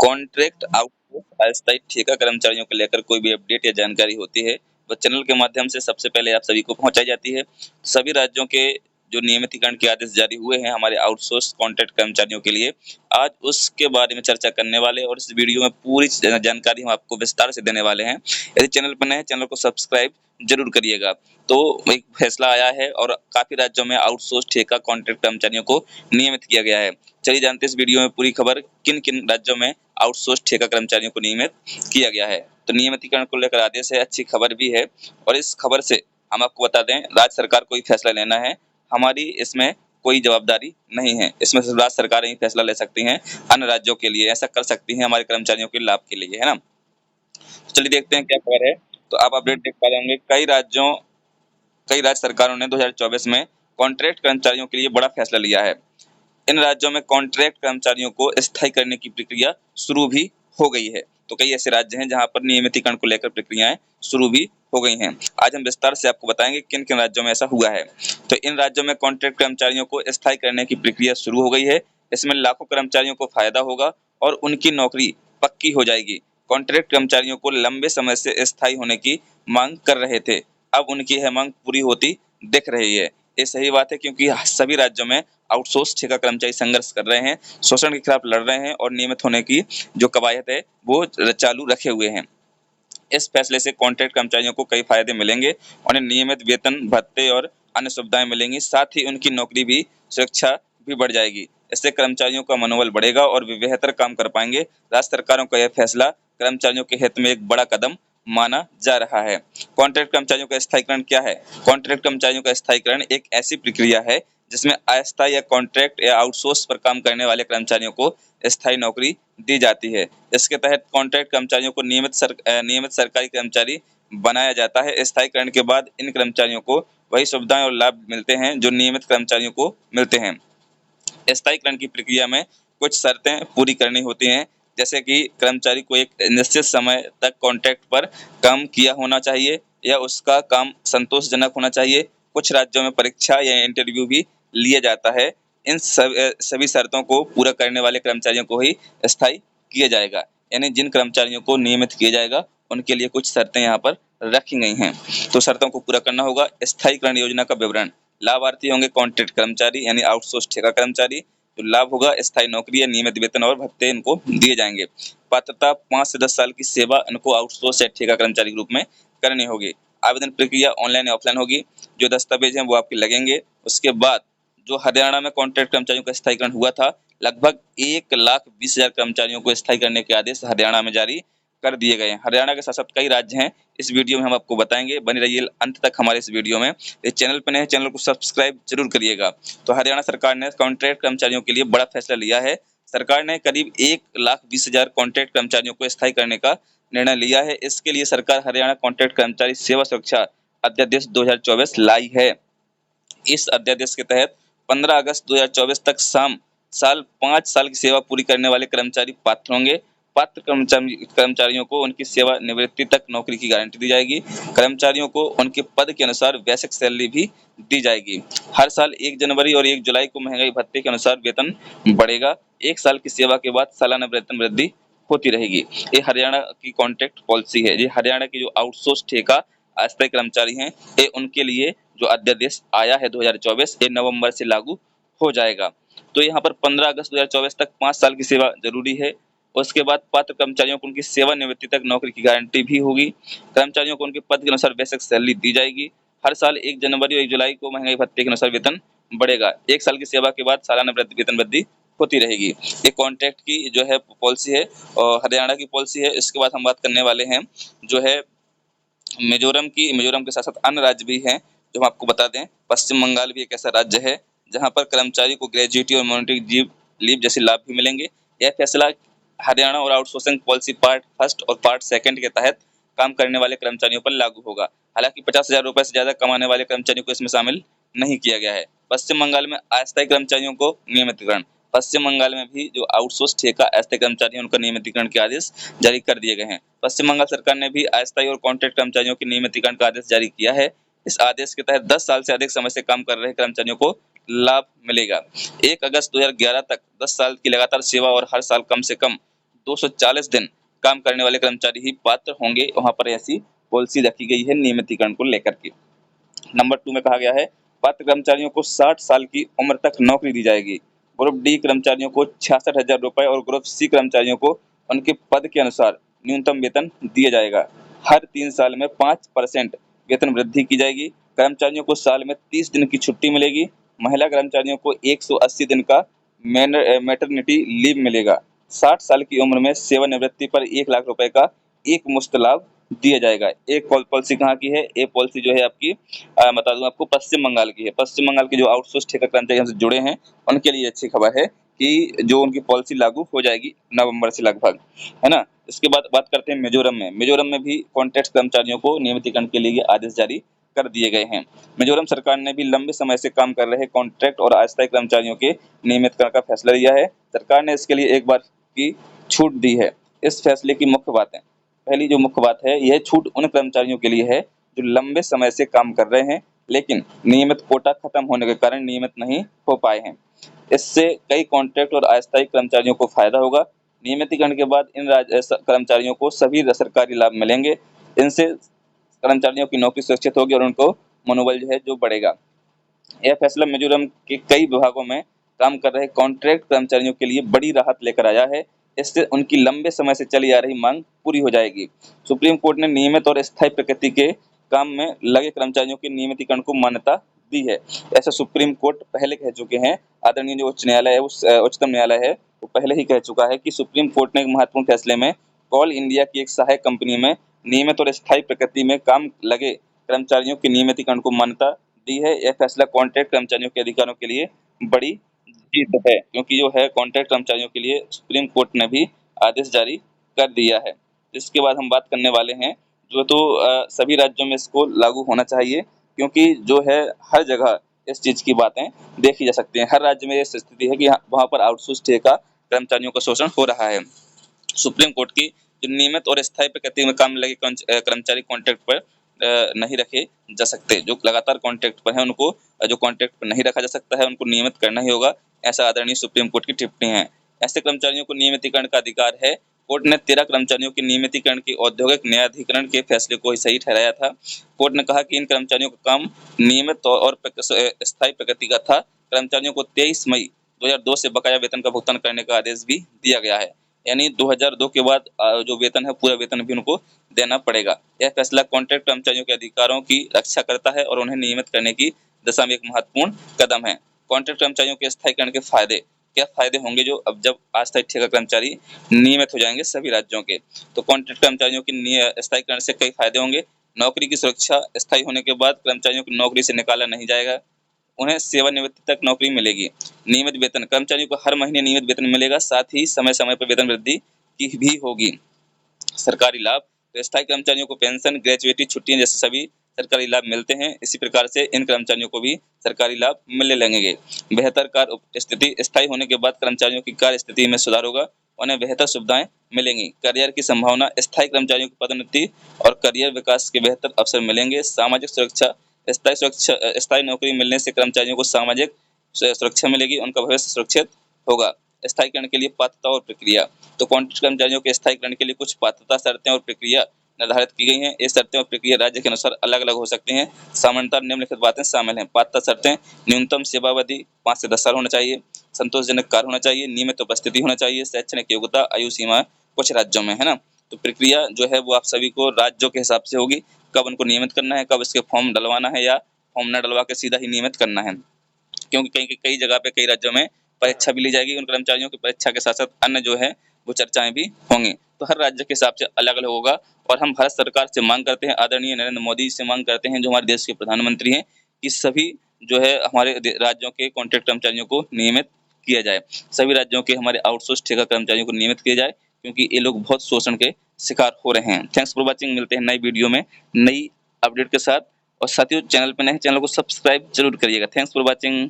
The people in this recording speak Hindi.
कॉन्ट्रैक्ट आउटसोर्स अस्थायी ठेका कर्मचारियों को लेकर कोई भी अपडेट या जानकारी होती है तो चैनल के माध्यम से सबसे पहले आप सभी को पहुंचाई जाती है। सभी राज्यों के जो नियमितीकरण के आदेश जारी हुए हैं हमारे आउटसोर्स कॉन्ट्रैक्ट कर्मचारियों के लिए, आज उसके बारे में चर्चा करने वाले और इस वीडियो में पूरी जानकारी हम आपको विस्तार से देने वाले हैं। यदि चैनल पर नए हैं, चैनल को सब्सक्राइब जरूर करिएगा। तो एक फैसला आया है और काफी राज्यों में आउटसोर्स ठेका कॉन्ट्रैक्ट कर्मचारियों को नियमित किया गया है। चलिए जानते हैं इस वीडियो में पूरी खबर, किन किन राज्यों में आउटसोर्स ठेका कर्मचारियों को नियमित किया गया है। तो नियमितीकरण को लेकर आदेश है, अच्छी खबर भी है। और इस खबर से हम आपको बता दें, राज्य सरकार को ही फैसला लेना है, हमारी इसमें कोई जवाबदारी नहीं है। इसमें सिर्फ राज्य सरकार ही फैसला ले सकती हैं, अन्य राज्यों के लिए ऐसा कर सकती हैं हमारे कर्मचारियों के लाभ के लिए, है ना। तो चलिए देखते हैं क्या खबर है। तो आप अपडेट देख पा रहे होंगे, कई राज्य सरकारों ने 2024 में कॉन्ट्रैक्ट कर्मचारियों के लिए बड़ा फैसला लिया है। इन राज्यों में कॉन्ट्रैक्ट कर्मचारियों को स्थायी करने की प्रक्रिया शुरू भी हो गई है। तो कई ऐसे राज्य हैं जहां पर नियमितीकरण को लेकर प्रक्रियाएं शुरू भी हो गई हैं। आज हम विस्तार से आपको बताएंगे किन किन राज्यों में ऐसा हुआ है। तो इन राज्यों में कॉन्ट्रैक्ट कर्मचारियों को स्थायी करने की प्रक्रिया शुरू हो गई है। इसमें लाखों कर्मचारियों को फायदा होगा और उनकी नौकरी पक्की हो जाएगी। कॉन्ट्रैक्ट कर्मचारियों को लंबे समय से स्थायी होने की मांग कर रहे थे, अब उनकी यह मांग पूरी होती दिख रही है। ये सही बात है, क्योंकि सभी राज्यों में आउटसोर्स ठेका कर्मचारी संघर्ष कर रहे हैं, शोषण के खिलाफ लड़ रहे हैं और नियमित होने की जो कवायद है वो चालू रखे हुए हैं। इस फैसले से कॉन्ट्रैक्ट कर्मचारियों को कई फायदे मिलेंगे, उन्हें नियमित वेतन, भत्ते और अन्य सुविधाएं मिलेंगी। साथ ही उनकी नौकरी भी सुरक्षा भी बढ़ जाएगी। इससे कर्मचारियों का मनोबल बढ़ेगा और वे बेहतर काम कर पाएंगे। राज्य सरकारों का यह फैसला कर्मचारियों के हित में एक बड़ा कदम माना जा रहा है। कॉन्ट्रैक्ट कर्मचारियों का स्थायीकरण क्या है? कॉन्ट्रैक्ट कर्मचारियों का स्थायीकरण एक ऐसी प्रक्रिया है जिसमें अस्थायी या कॉन्ट्रैक्ट या आउटसोर्स पर काम करने वाले कर्मचारियों को स्थायी नौकरी दी जाती है। इसके तहत कॉन्ट्रैक्ट कर्मचारियों को नियमित सरकारी कर्मचारी बनाया जाता है। स्थायीकरण के बाद इन कर्मचारियों को वही सुविधाएं और लाभ मिलते हैं जो नियमित कर्मचारियों को मिलते हैं। स्थायीकरण की प्रक्रिया में कुछ शर्तें पूरी करनी होती हैं, जैसे कि कर्मचारी को एक निश्चित समय तक कॉन्ट्रैक्ट पर काम किया होना चाहिए या उसका काम संतोषजनक होना चाहिए। कुछ राज्यों में परीक्षा या इंटरव्यू भी लिया जाता है। इन सभी शर्तों को पूरा करने वाले कर्मचारियों को ही स्थायी किया जाएगा। यानी जिन कर्मचारियों को नियमित किया जाएगा उनके लिए कुछ शर्तें यहाँ पर रखी गई हैं, तो शर्तों को पूरा करना होगा। स्थायीकरण योजना का विवरण, लाभार्थी होंगे कॉन्ट्रैक्ट कर्मचारी यानी आउटसोर्स ठेका कर्मचारी। तो लाभ होगा स्थायी नौकरी या नियमित वेतन और भत्ते इनको दिए जाएंगे। पात्रता 5 से 10 साल की सेवा इनको आउटसोर्स या ठेका कर्मचारी के रूप में करनी होगी। आवेदन प्रक्रिया ऑनलाइन या ऑफलाइन होगी। जो दस्तावेज हैं वो आपके लगेंगे। उसके बाद जो हरियाणा में कॉन्ट्रैक्ट कर्मचारियों का स्थायीकरण हुआ था, लगभग 1,20,000 कर्मचारियों को स्थायी करने के आदेश हरियाणा में जारी कर दिए गए हैं। हरियाणा के साथ साथ कई राज्य हैं, इस वीडियो में हम आपको बताएंगे। बने रहिए अंत तक हमारे इस वीडियो में। इस चैनल पर नए, चैनल को सब्सक्राइब जरूर करिएगा। तो हरियाणा सरकार ने कॉन्ट्रैक्ट कर्मचारियों के लिए बड़ा फैसला लिया है। सरकार ने करीब 1,20,000 कॉन्ट्रैक्ट कर्मचारियों को स्थायी करने का निर्णय लिया है। इसके लिए सरकार हरियाणा कॉन्ट्रैक्ट कर्मचारी सेवा सुरक्षा अध्यादेश 2024 लाई है। इस अध्यादेश के तहत 15 अगस्त 2024 तक साल 5 साल की सेवा पूरी करने वाले कर्मचारी पात्र होंगे। पात्र कर्मचारियों को उनकी सेवा निवृत्ति तक नौकरी की गारंटी दी जाएगी। कर्मचारियों को उनके पद के अनुसार बेसिक सैलरी भी दी जाएगी। हर साल 1 जनवरी और 1 जुलाई को महंगाई भत्ते के अनुसार वेतन बढ़ेगा। 1 साल की सेवा के बाद सालाना वेतन वृद्धि होती रहेगी। ये हरियाणा की कॉन्ट्रैक्ट पॉलिसी है। ये हरियाणा की जो आउटसोर्स ठेका अस्थायी कर्मचारी हैं, ये उनके लिए जो अध्यादेश आया है 2024, ये नवंबर से लागू हो जाएगा। तो यहाँ पर 15 अगस्त 2024 तक 5 साल की सेवा जरूरी है। उसके बाद पात्र कर्मचारियों को उनकी सेवानिवृत्ति तक नौकरी की गारंटी भी होगी। कर्मचारियों को उनके पद के अनुसार बेसिक सैलरी दी जाएगी। हर साल 1 जनवरी और 1 जुलाई को महंगाई भत्ते के अनुसार वेतन बढ़ेगा। 1 साल की सेवा के बाद सालाना वेतन वृद्धि होती रहेगी। ये कॉन्ट्रैक्ट की जो है पॉलिसी है और हरियाणा की पॉलिसी है। इसके बाद हम बात करने वाले हैं जो है मिजोरम की। मिजोरम के साथ साथ अन्य राज्य भी हैं जो हम आपको बता दें। पश्चिम बंगाल भी एक ऐसा राज्य है जहां पर कर्मचारी को ग्रेजुएटी और मॉनिटरी लीव जैसे लाभ भी मिलेंगे। यह फैसला हरियाणा और आउटसोर्सिंग पॉलिसी पार्ट फर्स्ट और पार्ट सेकंड के तहत काम करने वाले कर्मचारियों पर लागू होगा। हालांकि 50,000 रुपए से ज्यादा कमाने वाले कर्मचारियों को इसमें शामिल नहीं किया गया है। पश्चिम बंगाल में अस्थायी कर्मचारियों को नियमितीकरण, पश्चिम बंगाल में भी जो आउटसोर्स ठेका अस्थायी कर्मचारी हैं उनका नियमितीकरण के आदेश जारी कर दिए गए हैं। पश्चिम बंगाल सरकार ने भी अस्थायी और कॉन्ट्रैक्ट कर्मचारियों के नियमितीकरण का आदेश जारी किया है। इस आदेश के तहत 10 साल से अधिक समय से काम कर रहे कर्मचारियों को लाभ मिलेगा। 1 अगस्त 2011 तक 10 साल की लगातार सेवा और हर साल कम से कम 240 दिन काम करने वाले कर्मचारी ही पात्र होंगे। वहाँ पर ऐसी पॉलिसी रखी गई है नियमितीकरण को लेकर के। नंबर 2 में कहा गया है पात्र कर्मचारियों को 60 साल की उम्र तक नौकरी दी जाएगी। ग्रुप डी कर्मचारियों को 66,000 रुपए और ग्रुप सी कर्मचारियों को उनके पद के अनुसार न्यूनतम वेतन दिया जाएगा। हर 3 साल में 5% वेतन वृद्धि की जाएगी। कर्मचारियों को साल में 30 दिन की छुट्टी मिलेगी। महिला कर्मचारियों को 180 दिन का मैटरनिटी लीव मिलेगा। 60 साल की उम्र में सेवानिवृत्ति पर 1 लाख रुपए का एक मुश्त लाभ दिया जाएगा। एक पॉलिसी कहाँ की है? ये पॉलिसी जो है आपकी बता दूं आपको पश्चिम बंगाल की है। पश्चिम बंगाल के जो आउटसोर्स ठेका कर्मचारी हमसे जुड़े हैं उनके लिए अच्छी खबर है कि जो उनकी पॉलिसी लागू हो जाएगी नवंबर से लगभग, है ना। इसके बाद बात करते हैं मिजोरम में। मिजोरम में भी कॉन्ट्रैक्ट कर्मचारियों को नियमितीकरण के लिए आदेश जारी कर दिए गए हैं। मिजोरम सरकार ने भी लंबे समय से काम कर रहे कॉन्ट्रैक्ट और अस्थायी कर्मचारियों के नियमितीकरण का फैसला लिया है। सरकार ने इसके लिए एक बार की छूट दी है। इस फैसले की मुख्य बातें, पहली जो मुख्य बात है, यह छूट उन कर्मचारियों के लिए है जो लंबे समय से काम कर रहे हैं लेकिन नियमित कोटा खत्म होने के कारण नियमित नहीं हो पाए हैं। इससे कई कॉन्ट्रैक्ट और अस्थायी कर्मचारियों को फायदा होगा। नियमितीकरण के बाद इन कर्मचारियों को सभी सरकारी लाभ मिलेंगे। इनसे कर्मचारियों की नौकरी सुरक्षित होगी और उनको मनोबल जो है जो बढ़ेगा। यह फैसला मिजोरम के कई विभागों में काम कर रहे कॉन्ट्रैक्ट कर्मचारियों के लिए बड़ी राहत लेकर आया है। इससे उनकी लंबे समय से चली आ रही मांग पूरी हो जाएगी। सुप्रीम कोर्ट ने नियमित और स्थायी प्रकृति के काम में लगे कर्मचारियों के नियमितीकरण को मान्यता दी है। ऐसा सुप्रीम कोर्ट पहले कह चुके हैं। आदरणीय जो उच्च न्यायालय है, उस उच्चतम न्यायालय है, वो पहले ही कह चुका है कि सुप्रीम कोर्ट ने एक महत्वपूर्ण फैसले में कोल इंडिया की एक सहायक कंपनी में नियमित और स्थायी प्रकृति में काम लगे कर्मचारियों के नियमितीकरण को मान्यता दी है। यह फैसला कॉन्ट्रैक्ट कर्मचारियों के अधिकारों के लिए बड़ी जीत है, क्योंकि जो है कॉन्ट्रैक्ट कर्मचारियों के लिए सुप्रीम कोर्ट ने भी आदेश जारी कर दिया है। इसके बाद हम बात करने वाले हैं जो सभी राज्यों में इसको लागू होना चाहिए, क्योंकि जो है हर जगह इस चीज की बातें देखी जा सकती हैं। हर राज्य में ये स्थिति है कि वहाँ पर आउटसोर्स ठेका कर्मचारियों का शोषण हो रहा है। सुप्रीम कोर्ट की जो नियमित और स्थायी प्रकृति में काम लगे कर्मचारी कॉन्ट्रैक्ट पर नहीं रखे जा सकते। जो लगातार कॉन्ट्रैक्ट पर है उनको जो कॉन्ट्रैक्ट पर नहीं रखा जा सकता है, उनको नियमित करना ही होगा। ऐसा आदरणीय सुप्रीम कोर्ट की टिप्पणी है। ऐसे कर्मचारियों को नियमितीकरण का अधिकार है। कोर्ट ने 13 कर्मचारियों के नियमितीकरण के औद्योगिक न्यायाधिकरण के फैसले को सही ठहराया था। कोर्ट ने कहा कि इन कर्मचारियों का काम नियमित और स्थायी प्रकृति का था। कर्मचारियों को 23 मई 2002 से बकाया वेतन का भुगतान करने का आदेश भी दिया गया है। यानी 2002 के बाद जो वेतन है पूरा वेतन भी उनको देना पड़ेगा। यह फैसला कॉन्ट्रैक्ट कर्मचारियों के अधिकारों की रक्षा करता है और उन्हें नियमित करने की दिशा में एक महत्वपूर्ण कदम है। कॉन्ट्रैक्ट कर्मचारियों के स्थायीकरण के फायदे, क्या फायदे होंगे जो अब जब अस्थायी ठेका कर्मचारी नियमित हो जाएंगे सभी राज्यों के, तो कॉन्ट्रैक्ट कर्मचारियों के स्थायीकरण से कई फायदे होंगे। नौकरी की सुरक्षा, स्थायी होने के बाद कर्मचारियों को नौकरी से निकाला नहीं जाएगा, उन्हें सेवानिवृत्ति तक नौकरी मिलेगी। नियमित वेतन, कर्मचारियों को हर महीने नियमित वेतन मिलेगा, साथ ही समय समय पर वेतन वृद्धि की भी होगी। सरकारी लाभ, तो स्थायी कर्मचारियों को पेंशन, ग्रेजुएटी, छुट्टियां जैसे सभी सरकारी लाभ मिलते हैं। इसी प्रकार से इन कर्मचारियों को भी सरकारी लाभ मिलने लगेंगे। बेहतर कार्य स्थिति, स्थायी होने के बाद कर्मचारियों की कार्य स्थिति में सुधार होगा, उन्हें बेहतर सुविधाएं मिलेंगी। करियर की संभावना, स्थायी कर्मचारियों की पदोन्नति और करियर विकास के बेहतर अवसर मिलेंगे। सामाजिक सुरक्षा, स्थायी नौकरी मिलने से कर्मचारियों को सामाजिक सुरक्षा मिलेगी, उनका भविष्य सुरक्षित होगा। स्थायीकरण के लिए पात्रता और प्रक्रिया, तो कॉन्ट्रैक्ट कर्मचारियों के स्थायीकरण के लिए कुछ पात्रता, शर्तें और प्रक्रिया निर्धारित की गई हैं। ये शर्तें और प्रक्रिया राज्य के अनुसार अलग अलग हो सकती हैं। सामान्यतः निम्नलिखित बातें शामिल हैं। पात्रता शर्तें, न्यूनतम सेवावधि 5 से 10 साल होना चाहिए, संतोषजनक कार्य होना चाहिए, नियमित उपस्थिति होना चाहिए, शैक्षणिक योग्यता, आयु सीमा कुछ राज्यों में, है ना। तो प्रक्रिया जो है वो आप सभी को राज्यों के हिसाब से होगी, कब उनको नियमित करना है, कब इसके फॉर्म डलवाना है या फॉर्म न डलवा के सीधा ही नियमित करना है। क्योंकि कई जगह पे कई राज्यों में परीक्षा भी ली जाएगी। उन कर्मचारियों की परीक्षा के साथ साथ अन्य जो है वो चर्चाएं भी होंगी। तो हर राज्य के हिसाब से अलग अलग होगा। और हम भारत सरकार से मांग करते हैं, आदरणीय नरेंद्र मोदी से मांग करते हैं जो हमारे देश के प्रधानमंत्री हैं, कि सभी जो है हमारे राज्यों के कॉन्ट्रैक्ट कर्मचारियों को नियमित किया जाए। सभी राज्यों के हमारे आउटसोर्स ठेका कर्मचारियों को नियमित किया जाए, क्योंकि ये लोग बहुत शोषण के शिकार हो रहे हैं। Thanks for watching. मिलते हैं नई वीडियो में नई अपडेट के साथ। और साथियों, चैनल पर नए, चैनल को सब्सक्राइब जरूर करिएगा। Thanks for watching.